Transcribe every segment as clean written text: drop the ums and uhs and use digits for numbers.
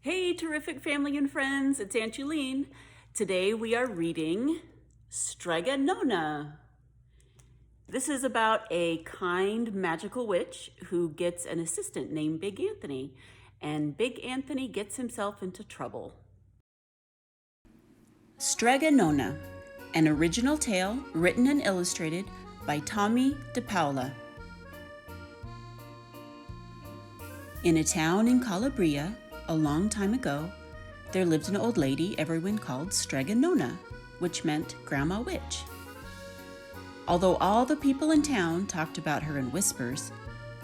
Hey, terrific family and friends, it's Aunt Julene. Today we are reading Strega Nona. This is about a kind magical witch who gets an assistant named Big Anthony, and Big Anthony gets himself into trouble. Strega Nona, an original tale written and illustrated by Tommy DePaula. In a town in Calabria, a long time ago, there lived an old lady everyone called Strega Nona, which meant Grandma Witch. Although all the people in town talked about her in whispers,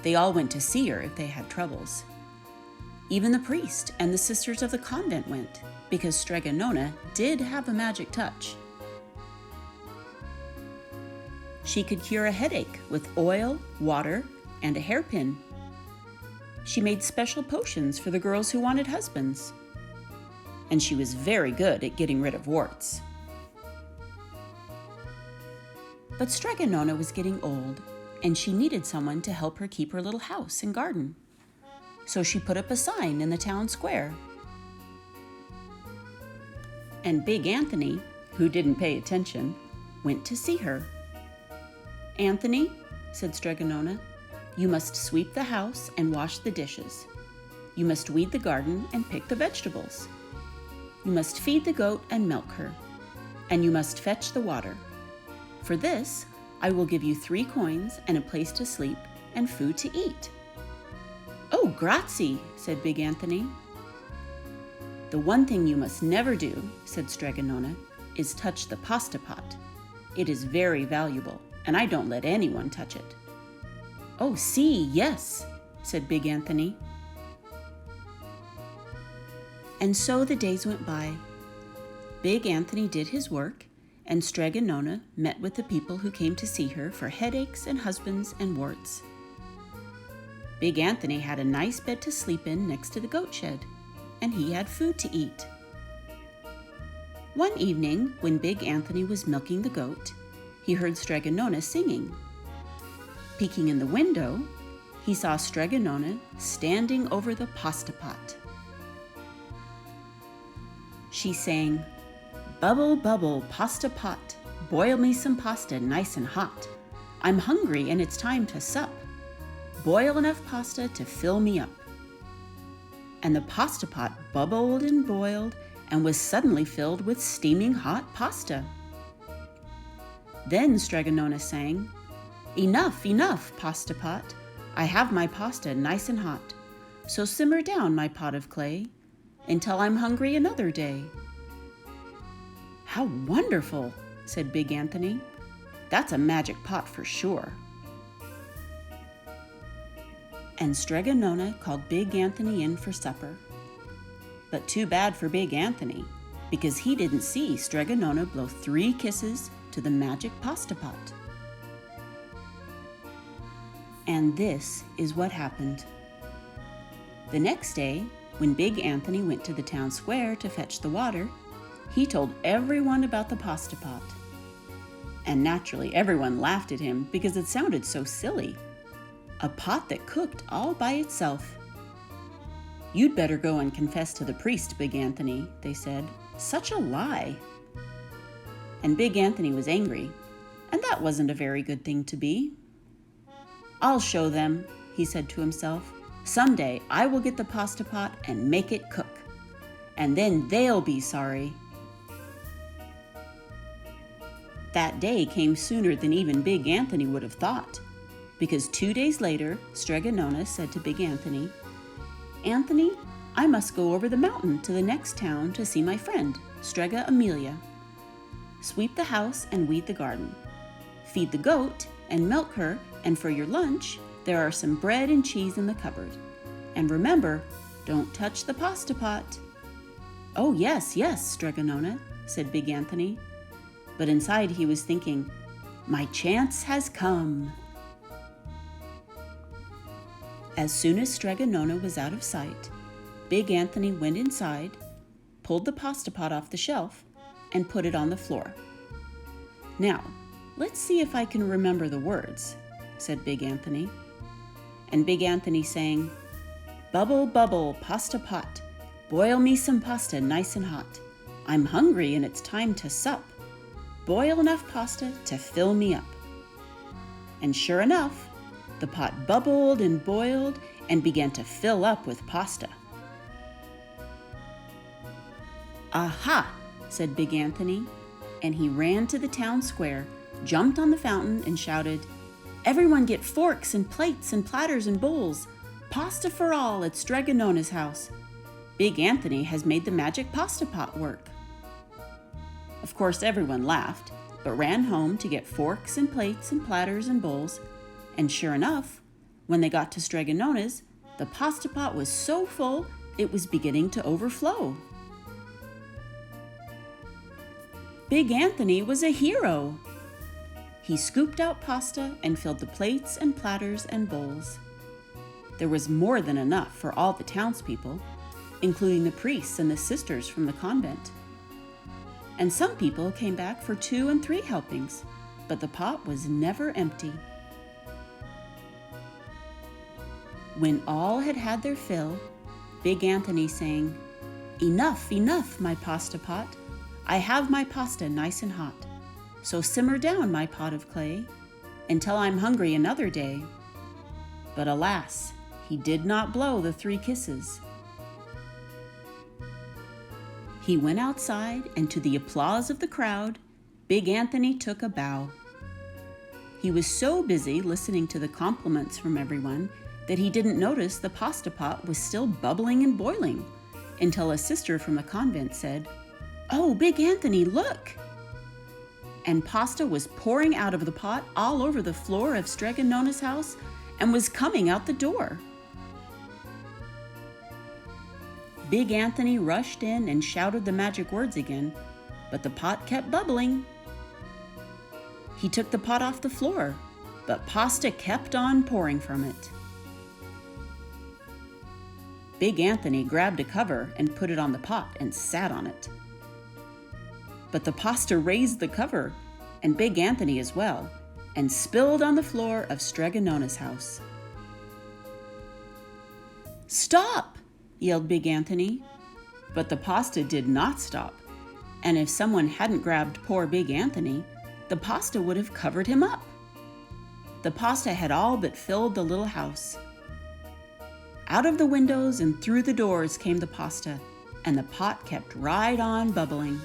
they all went to see her if they had troubles. Even the priest and the sisters of the convent went, because Strega Nona did have a magic touch. She could cure a headache with oil, water, and a hairpin. She made special potions for the girls who wanted husbands. And she was very good at getting rid of warts. But Strega Nona was getting old, and she needed someone to help her keep her little house and garden. So she put up a sign in the town square. And Big Anthony, who didn't pay attention, went to see her. "Anthony," said Strega Nona, "you must sweep the house and wash the dishes. You must weed the garden and pick the vegetables. You must feed the goat and milk her. And you must fetch the water. For this, I will give you 3 coins and a place to sleep and food to eat." "Oh, grazie," said Big Anthony. "The one thing you must never do," said Strega Nona, "is touch the pasta pot. It is very valuable, and I don't let anyone touch it." "Oh, see, yes," said Big Anthony. And so the days went by. Big Anthony did his work, and Strega Nona met with the people who came to see her for headaches and husbands and warts. Big Anthony had a nice bed to sleep in next to the goat shed, and he had food to eat. One evening, when Big Anthony was milking the goat, he heard Strega Nona singing. Peeking in the window, he saw Strega Nona standing over the pasta pot. She sang, "Bubble, bubble, pasta pot, boil me some pasta nice and hot. I'm hungry and it's time to sup. Boil enough pasta to fill me up." And the pasta pot bubbled and boiled and was suddenly filled with steaming hot pasta. Then Strega Nona sang, "Enough, enough, pasta pot. I have my pasta nice and hot. So simmer down, my pot of clay, until I'm hungry another day." "How wonderful," said Big Anthony. "That's a magic pot for sure." And Strega Nona called Big Anthony in for supper. But too bad for Big Anthony, because he didn't see Strega Nona blow 3 kisses to the magic pasta pot. And this is what happened. The next day, when Big Anthony went to the town square to fetch the water, he told everyone about the pasta pot. And naturally, everyone laughed at him because it sounded so silly. A pot that cooked all by itself. "You'd better go and confess to the priest, Big Anthony," they said. "Such a lie." And Big Anthony was angry, and that wasn't a very good thing to be. "I'll show them," he said to himself. "Someday I will get the pasta pot and make it cook. And then they'll be sorry." That day came sooner than even Big Anthony would have thought, because 2 days later, Strega Nona said to Big Anthony, "Anthony, I must go over the mountain to the next town to see my friend, Strega Amelia. Sweep the house and weed the garden. Feed the goat and milk her, and for your lunch, there are some bread and cheese in the cupboard. And remember, don't touch the pasta pot." "Oh, yes, yes, Strega Nona," said Big Anthony. But inside he was thinking, "My chance has come." As soon as Strega Nona was out of sight, Big Anthony went inside, pulled the pasta pot off the shelf, and put it on the floor. "Now, let's see if I can remember the words," said Big Anthony. And Big Anthony sang, "Bubble, bubble, pasta pot, Boil me some pasta nice and hot. I'm hungry and it's time to sup. Boil enough pasta to fill me up." And sure enough, the pot bubbled and boiled and began to fill up with pasta. "Aha!" said Big Anthony, and he ran to the town square, jumped on the fountain, and shouted, "Everyone get forks and plates and platters and bowls. Pasta for all at Strega Nona's house. Big Anthony has made the magic pasta pot work." Of course, everyone laughed, but ran home to get forks and plates and platters and bowls, and sure enough, when they got to Strega Nona's, the pasta pot was so full it was beginning to overflow. Big Anthony was a hero. He scooped out pasta and filled the plates and platters and bowls. There was more than enough for all the townspeople, including the priests and the sisters from the convent. And some people came back for 2 and 3 helpings, but the pot was never empty. When all had had their fill, Big Anthony sang, "Enough, enough, my pasta pot. I have my pasta nice and hot. So simmer down, my pot of clay, until I'm hungry another day." But alas, he did not blow the 3 kisses. He went outside, and to the applause of the crowd, Big Anthony took a bow. He was so busy listening to the compliments from everyone that he didn't notice the pasta pot was still bubbling and boiling, until a sister from the convent said, "Oh, Big Anthony, look!" And pasta was pouring out of the pot all over the floor of Strega Nona's house and was coming out the door. Big Anthony rushed in and shouted the magic words again, but the pot kept bubbling. He took the pot off the floor, but pasta kept on pouring from it. Big Anthony grabbed a cover and put it on the pot and sat on it. But the pasta raised the cover, and Big Anthony as well, and spilled on the floor of Strega Nona's house. "Stop!" yelled Big Anthony, but the pasta did not stop, and if someone hadn't grabbed poor Big Anthony, the pasta would have covered him up. The pasta had all but filled the little house. Out of the windows and through the doors came the pasta, and the pot kept right on bubbling.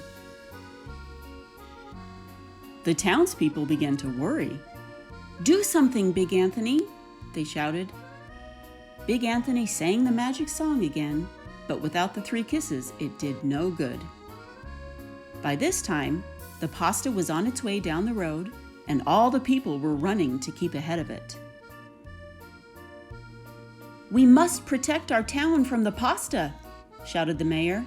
The townspeople began to worry. "Do something, Big Anthony," they shouted. Big Anthony sang the magic song again, but without the 3 kisses, it did no good. By this time, the pasta was on its way down the road, and all the people were running to keep ahead of it. "We must protect our town from the pasta," shouted the mayor.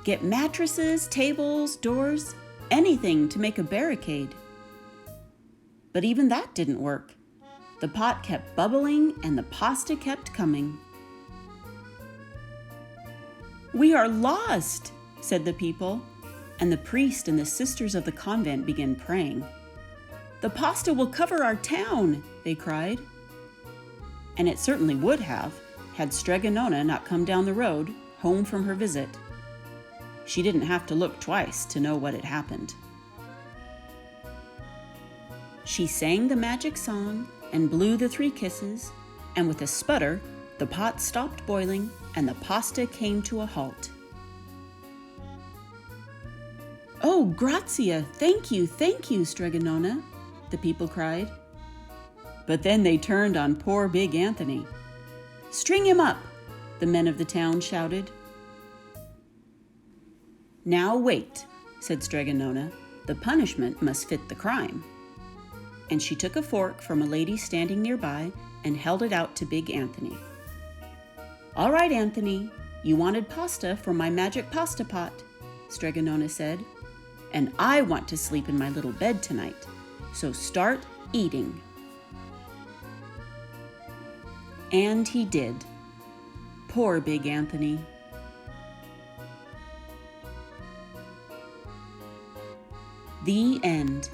"Get mattresses, tables, doors, anything to make a barricade." But even that didn't work. The pot kept bubbling and the pasta kept coming. "We are lost," said the people, and the priest and the sisters of the convent began praying. "The pasta will cover our town," they cried. And it certainly would have, had Strega Nona not come down the road, home from her visit. She didn't have to look twice to know what had happened. She sang the magic song and blew the 3 kisses, and with a sputter, the pot stopped boiling and the pasta came to a halt. "Oh, Grazia, thank you, Strega Nona," the people cried. But then they turned on poor Big Anthony. "String him up," the men of the town shouted. "Now wait," said Strega Nona. "The punishment must fit the crime." And she took a fork from a lady standing nearby and held it out to Big Anthony. "All right, Anthony, you wanted pasta for my magic pasta pot," Strega Nona said, "and I want to sleep in my little bed tonight, so start eating." And he did. Poor Big Anthony. The end.